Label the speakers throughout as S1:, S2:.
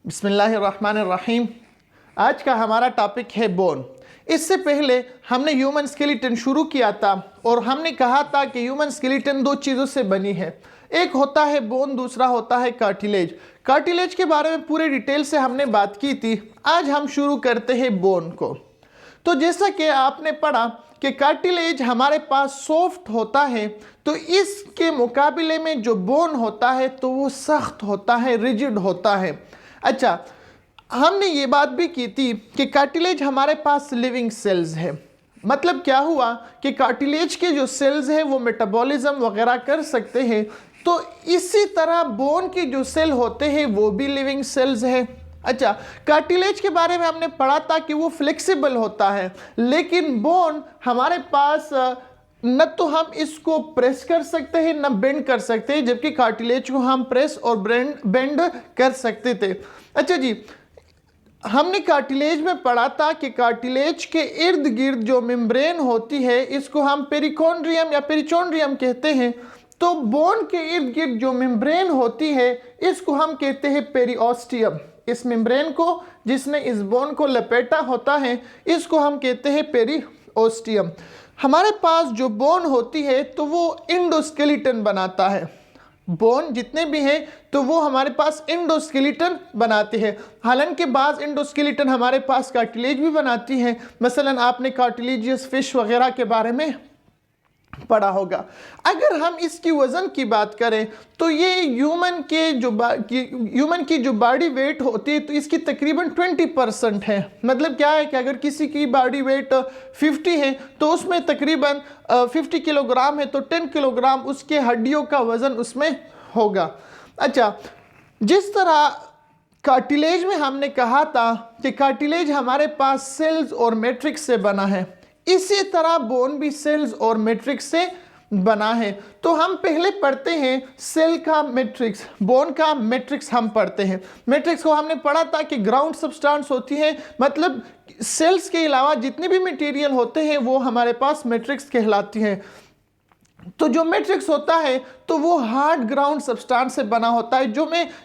S1: बिस्मिल्लाहिर्रहमानिर्रहीम। आज का हमारा टॉपिक है बोन। इससे पहले हमने ह्यूमन स्केलेटन शुरू किया था और हमने कहा था कि ह्यूमन स्केलेटन दो चीज़ों से बनी है, एक होता है बोन, दूसरा होता है कार्टिलेज। कार्टिलेज के बारे में पूरे डिटेल से हमने बात की थी। आज हम शुरू करते हैं बोन को। तो जैसा कि आपने पढ़ा कि कार्टिलेज हमारे पास सॉफ्ट होता है, तो इसके मुकाबले में जो बोन होता है तो वो सख्त होता है, रिजिड होता है। अच्छा, हमने ये बात भी की थी कि कार्टिलेज हमारे पास लिविंग सेल्स है। मतलब क्या हुआ कि कार्टिलेज के जो सेल्स है वो मेटाबॉलिज्म वगैरह कर सकते हैं, तो इसी तरह बोन के जो सेल होते हैं वो भी लिविंग सेल्स है। अच्छा, कार्टिलेज के बारे में हमने पढ़ा था कि वो फ्लेक्सिबल होता है, लेकिन बोन हमारे पास न तो हम इसको प्रेस कर सकते हैं न बेंड कर सकते हैं, जबकि कार्टिलेज को हम प्रेस और बेंड कर सकते थे। अच्छा जी, हमने कार्टिलेज में पढ़ा था कि कार्टिलेज के इर्द गिर्द जो मेम्ब्रेन होती है इसको हम पेरिकोन्ड्रियम या पेरिचोन्ड्रियम कहते हैं। तो बोन के इर्द गिर्द जो मेम्ब्रेन होती है इसको हम कहते हैं पेरिओस्टियम। इस मेम्ब्रेन को, जिसने इस बोन को लपेटा होता है, इसको हम कहते हैं पेरिओस्टियम। हमारे पास जो बोन होती है तो वो इंडोस्केलेटन बनाता है। बोन जितने भी हैं तो वो हमारे पास इंडोस्केलेटन बनाते हैं। हालांकि बाज़ इंडोस्केलेटन हमारे पास कार्टिलेज भी बनाती हैं। मसलन आपने कार्टिलेजियस फिश वगैरह के बारे में पढ़ा होगा। अगर हम इसकी वज़न की बात करें तो ये ह्यूमन की जो बॉडी वेट होती है तो इसकी तकरीबन 20% है। मतलब क्या है कि अगर किसी की बॉडी वेट 50 है तो उसमें तकरीबन 50 किलोग्राम है, तो 10 किलोग्राम उसके हड्डियों का वज़न उसमें होगा। अच्छा, जिस तरह कार्टिलेज में हमने कहा था कि कार्टिलेज हमारे पास सेल्स और मैट्रिक्स से बना है, इसी तरह बोन भी सेल्स और मैट्रिक्स से बना है। तो हम पहले पढ़ते हैं सेल का मैट्रिक्स, बोन का मैट्रिक्स हम पढ़ते हैं। मैट्रिक्स को हमने पढ़ा था कि ग्राउंड सब्सटेंस होती है, मतलब सेल्स के अलावा जितने भी मटेरियल होते हैं वो हमारे पास मैट्रिक्स कहलाती हैं। तो जो मैट्रिक्स होता है तो वो हार्ड ग्राउंड सब्सटेंस से बना होता है,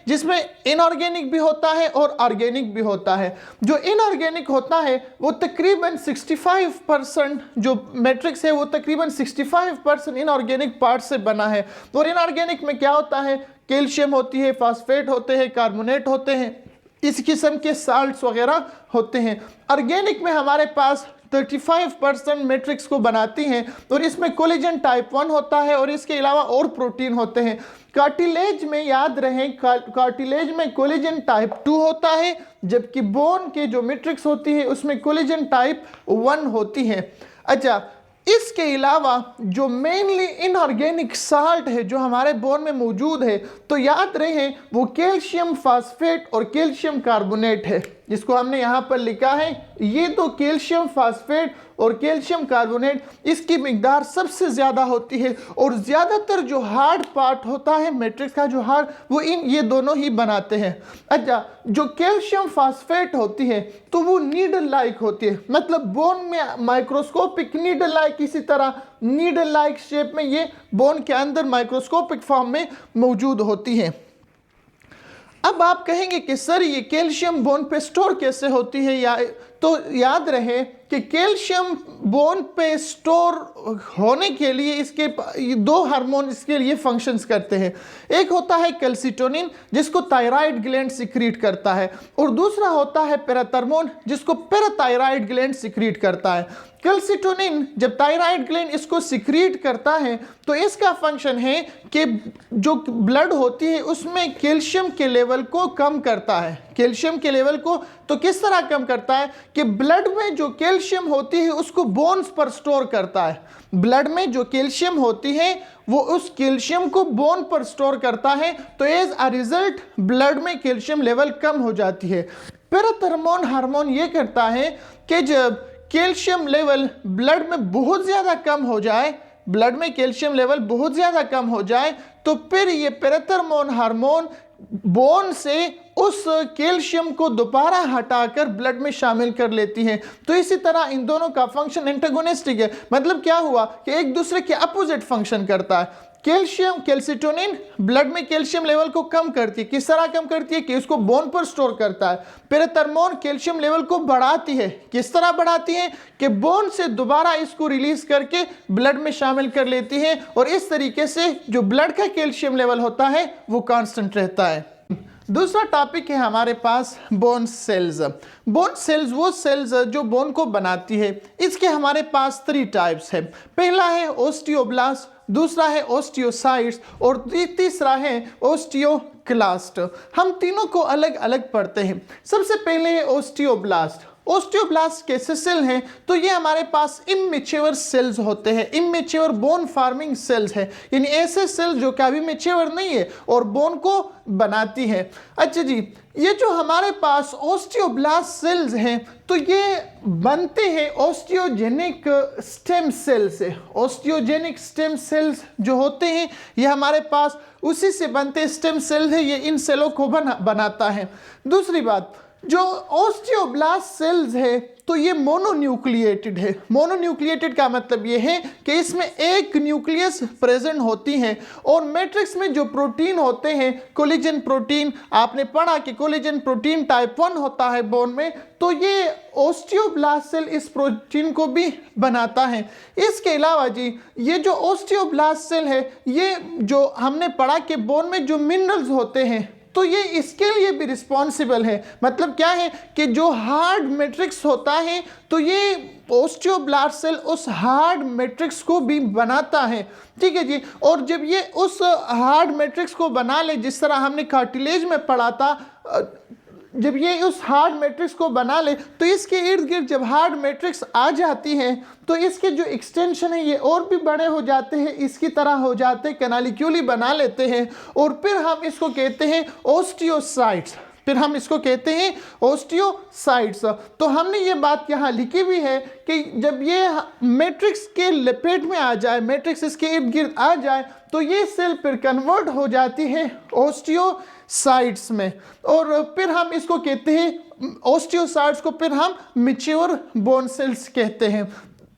S1: जिसमें इनऑर्गेनिक भी होता है और ऑर्गेनिक भी होता है। जो इनऑर्गेनिक होता है वो तकरीबन 65%, जो मैट्रिक्स है वो तकरीबन 65% इनऑर्गेनिक पार्ट से बना है। और इनऑर्गेनिक में क्या होता है, कैल्शियम होती है, फास्फेट होते हैं, कार्बोनेट होते हैं, इस किस्म के साल्ट्स वगैरह होते हैं। ऑर्गेनिक में हमारे पास 35% मैट्रिक्स को बनाती हैं और इसमें कोलेजन टाइप 1 होता है और इसके अलावा और प्रोटीन होते हैं। कार्टिलेज में याद रहें, कार्टिलेज में कोलेजन टाइप 2 होता है, जबकि बोन के जो मैट्रिक्स होती है उसमें कोलेजन टाइप 1 होती है। अच्छा, इसके अलावा जो मेनली इनऑर्गेनिक साल्ट है जो हमारे बोन में मौजूद है, तो याद रहे वो कैल्शियम फास्फेट और कैल्शियम कार्बोनेट है, जिसको हमने यहाँ पर लिखा है। ये तो कैल्शियम फास्फेट और कैल्शियम कार्बोनेट, इसकी मिकदार सबसे ज़्यादा होती है और ज़्यादातर जो हार्ड पार्ट होता है मैट्रिक्स का, जो हार्ड, वो ये दोनों ही बनाते हैं। अच्छा, जो कैल्शियम फास्फेट होती है तो वो नीडल लाइक होती है, मतलब बोन में माइक्रोस्कोपिक नीडल लाइक, इसी तरह नीडल लाइक शेप में ये बोन के अंदर माइक्रोस्कोपिक फॉर्म में मौजूद होती है। अब आप कहेंगे कि सर ये कैल्शियम बोन पे स्टोर कैसे होती है, तो याद रहे कि कैल्शियम बोन पे स्टोर होने के लिए इसके दो हार्मोन इसके लिए फंक्शंस करते हैं। एक होता है कैल्सिटोनिन, जिसको थायराइड ग्लैंड सिक्रीट करता है, और दूसरा होता है पैराथर्मोन, जिसको पैराथायराइड ग्लैंड सिक्रीट करता है। कैल्सिटोनिन जब थायराइड ग्लैंड इसको सिक्रीट करता है तो इसका फंक्शन है कि जो ब्लड होती है उसमें कैल्शियम के लेवल को कम करता है। कैल्शियम के लेवल को तो किस तरह कम करता है कि ब्लड में जो कैल्शियम होती है उसको बोन्स पर स्टोर करता है। ब्लड में जो कैल्शियम होती है वो उस कैल्शियम को बोन पर स्टोर करता है, तो एज अ रिजल्ट ब्लड में कैल्शियम लेवल कम हो जाती है। पैराथर्मोन हार्मोन ये करता है कि जब कैल्शियम लेवल ब्लड में बहुत ज़्यादा कम हो जाए, ब्लड में कैल्शियम लेवल बहुत ज़्यादा कम हो जाए, तो फिर ये पैराथर्मोन हार्मोन बोन से उस कैल्शियम को दोबारा हटाकर ब्लड में शामिल कर लेती है। तो इसी तरह इन दोनों का फंक्शन एंटागोनिस्टिक है। मतलब क्या हुआ कि एक दूसरे के अपोजिट फंक्शन करता है। कैल्शियम कैल्सिटोनिन ब्लड में कैल्शियम लेवल को कम करती है। किस तरह कम करती है कि इसको बोन पर स्टोर करता है। पैराथर्मोन कैल्शियम लेवल को बढ़ाती है। किस तरह बढ़ाती है कि बोन से दोबारा इसको रिलीज करके ब्लड में शामिल कर लेती है और इस तरीके से जो ब्लड का कैल्शियम लेवल होता है वो कांस्टेंट रहता है। दूसरा टॉपिक है हमारे पास बोन सेल्स। बोन सेल्स वो सेल्स जो बोन को बनाती है। इसके हमारे पास 3 टाइप्स है। पहला है ओस्टियोब्लास्ट, दूसरा है ओस्टियोसाइट्स और तीसरा है ओस्टियोक्लास्ट। हम तीनों को अलग अलग पढ़ते हैं। सबसे पहले है ओस्टियोब्लास्ट। ओस्टियोब्लास्ट कैसे सेल हैं तो ये हमारे पास इमेच्योर सेल्स होते हैं। इमेच्योर बोन फार्मिंग सेल्स है, यानी ऐसे सेल्स जो कि अभी मैच्योर नहीं है और बोन को बनाती है। अच्छा जी, ये जो हमारे पास ओस्टियोब्लास्ट सेल्स हैं तो ये बनते हैं ओस्टियोजेनिक स्टेम सेल से। ओस्टियोजेनिक स्टेम सेल्स जो होते हैं ये हमारे पास उसी से बनते स्टेम सेल्स है, ये इन सेलों को बनाता है। दूसरी बात, जो ओस्टियोब्लास्ट सेल्स है तो ये मोनोन्यूक्लिएटेड है। मोनोन्यूक्लिएटेड का मतलब ये है कि इसमें एक न्यूक्लियस प्रेजेंट होती है और मैट्रिक्स में जो प्रोटीन होते हैं कोलेजन प्रोटीन, आपने पढ़ा कि कोलेजन प्रोटीन टाइप 1 होता है बोन में, तो ये ओस्टियोब्लास्ट सेल इस प्रोटीन को भी बनाता है। इसके अलावा जी ये जो ओस्टियोब्लास्ट सेल है ये जो हमने पढ़ा कि बोन में जो मिनरल्स होते हैं तो ये इसके लिए भी रिस्पॉन्सिबल है। मतलब क्या है कि जो हार्ड मैट्रिक्स होता है तो ये ओस्टियोब्लास्ट सेल उस हार्ड मैट्रिक्स को भी बनाता है। ठीक है जी, और जब ये उस हार्ड मैट्रिक्स को बना ले, जिस तरह हमने कार्टिलेज में पढ़ा था, जब ये उस हार्ड मैट्रिक्स को बना ले तो इसके इर्द गिर्द जब हार्ड मैट्रिक्स आ जाती है तो इसके जो एक्सटेंशन है ये और भी बड़े हो जाते हैं, इसकी तरह हो जाते हैं, कैनालिक्यूली बना लेते हैं और फिर हम इसको कहते हैं ओस्टियोसाइट्स। फिर हम इसको कहते हैं ओस्टियोसाइट्स। तो हमने ये बात यहाँ लिखी हुई है कि जब ये मैट्रिक्स के लपेट में आ जाए, मैट्रिक्स इसके इर्द गिर्द आ जाए तो ये सेल फिर कन्वर्ट हो जाती है ओस्टियोसाइट्स में और फिर हम इसको कहते हैं ओस्टियोसाइट्स को फिर हम मैच्योर बोन सेल्स कहते हैं।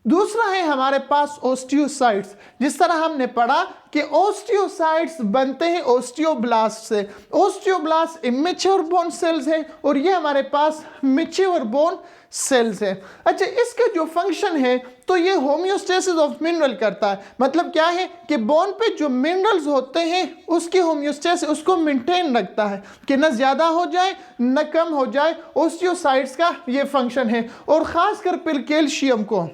S1: दूसरा है हमारे पास ओस्टियोसाइट्स। जिस तरह हमने पढ़ा कि ओस्टियोसाइट्स बनते हैं ओस्टियोब्लास्ट से। ओस्टियोब्लास्ट इमेच्योर बोन सेल्स है और ये हमारे पास मैच्योर बोन सेल्स है। अच्छा, इसका जो फंक्शन है तो ये होम्योस्टेसिस ऑफ मिनरल करता है। मतलब क्या है कि बोन पे जो मिनरल्स होते हैं उसकी होम्योस्टेसिस उसको मेंटेन रखता है कि न ज़्यादा हो जाए न कम हो जाए। ओस्टियोसाइट्स का ये फंक्शन है और ख़ासकर फिर कैल्शियम को,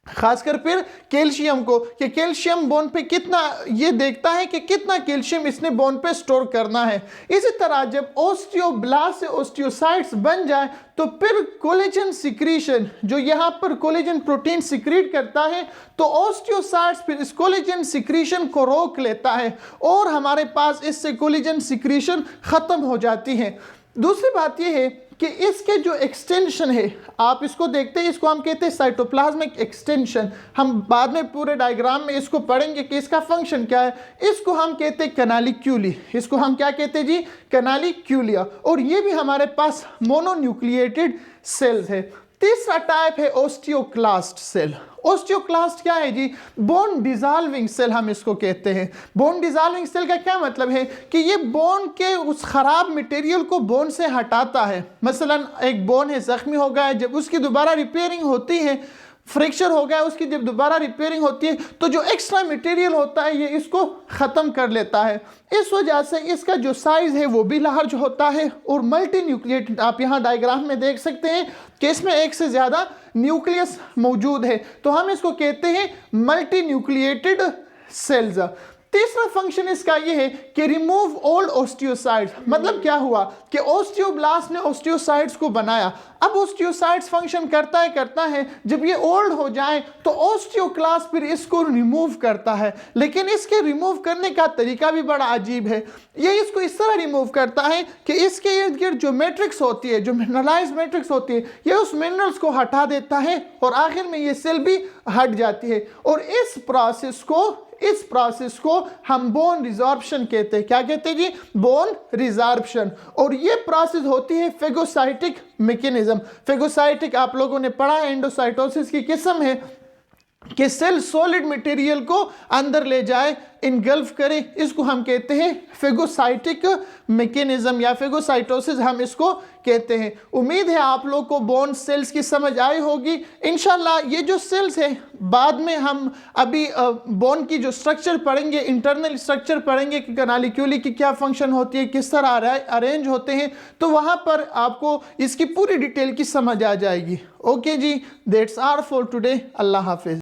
S1: खासकर फिर कैल्शियम को, कि कैल्शियम बोन पे कितना, ये देखता है कि कितना कैल्शियम इसने बोन पे स्टोर करना है। इसी तरह जब ओस्टियोब्लास्ट से ओस्टियोसाइट्स बन जाए तो फिर कोलेजन सिक्रीशन, जो यहाँ पर कोलेजन प्रोटीन सिक्रीट करता है, तो ओस्टियोसाइट्स फिर इस कोलेजन सिक्रीशन को रोक लेता है और हमारे पास इससे कोलेजन सिक्रीशन ख़त्म हो जाती है। दूसरी बात यह है कि इसके जो एक्सटेंशन है, आप इसको देखते हैं, इसको हम कहते हैं साइटोप्लाज्मिक एक्सटेंशन। हम बाद में पूरे डायग्राम में इसको पढ़ेंगे कि इसका फंक्शन क्या है। इसको हम कहते हैं कैनालिक्यूली। इसको हम क्या कहते हैं जी? कैनालिक्यूलिया। और ये भी हमारे पास मोनोन्यूक्लिएटेड सेल्स है। तीसरा टाइप है ओस्टियोक्लास्ट सेल। ओस्टियोक्लास्ट क्या है जी? बोन डिजॉल्विंग सेल हम इसको कहते हैं। बोन डिजॉल्विंग सेल का क्या मतलब है कि ये बोन के उस खराब मटेरियल को बोन से हटाता है। मसलन एक बोन है, जख्मी हो गया है, जब उसकी दोबारा रिपेयरिंग होती है, फ्रैक्चर हो गया उसकी, जब दोबारा रिपेयरिंग होती है तो जो एक्स्ट्रा मटेरियल होता है ये इसको ख़त्म कर लेता है। इस वजह से इसका जो साइज़ है वो भी लार्ज होता है और मल्टी न्यूक्लिएटेड, आप यहाँ डायग्राम में देख सकते हैं कि इसमें एक से ज़्यादा न्यूक्लियस मौजूद है, तो हम इसको कहते हैं मल्टी न्यूक्लिएटेड सेल्स। तीसरा फंक्शन इसका यह है कि रिमूव ओल्ड ओस्टियोसाइट्स। मतलब क्या हुआ कि ओस्टियोब्लास्ट ने ओस्टियोसाइट्स को बनाया, अब ओस्टियोसाइट्स फंक्शन करता है, जब ये ओल्ड हो जाए तो ओस्टियोक्लास्ट फिर इसको रिमूव करता है। लेकिन इसके रिमूव करने का तरीका भी बड़ा अजीब है। ये इसको इस तरह रिमूव करता है कि इसके इर्द गिर्द जो मैट्रिक्स होती है, जो मिनरलाइज मैट्रिक्स होती है, ये उस मिनरल्स को हटा देता है और आखिर में ये सेल भी हट जाती है। और इस प्रोसेस को हम बोन रिजॉर्प्शन कहते हैं। क्या कहते हैं जी? Bone resorption. और ये प्रोसेस होती है फेगोसाइटिक मैकेनिज्म। फेगोसाइटिक आप लोगों ने पढ़ा है, एंडोसाइटोसिस की किस्म है। कि सेल सॉलिड मटेरियल को अंदर ले जाए, इनगल्फ करे। इसको हम कहते हैं फेगोसाइटिक मैकेनिज्म या फेगोसाइटोसिस हम इसको कहते हैं। उम्मीद है आप लोग को बोन सेल्स की समझ आई होगी। इंशाल्लाह ये जो सेल्स है बाद में हम अभी बोन की जो स्ट्रक्चर पढ़ेंगे, इंटरनल स्ट्रक्चर पढ़ेंगे कि कनालिक्यूली की क्या फंक्शन होती है, किस तरह अरेंज होते हैं, तो वहाँ पर आपको इसकी पूरी डिटेल की समझ आ जाएगी। ओके जी, दैट्स आर फॉर टुडे। अल्लाह हाफिज़।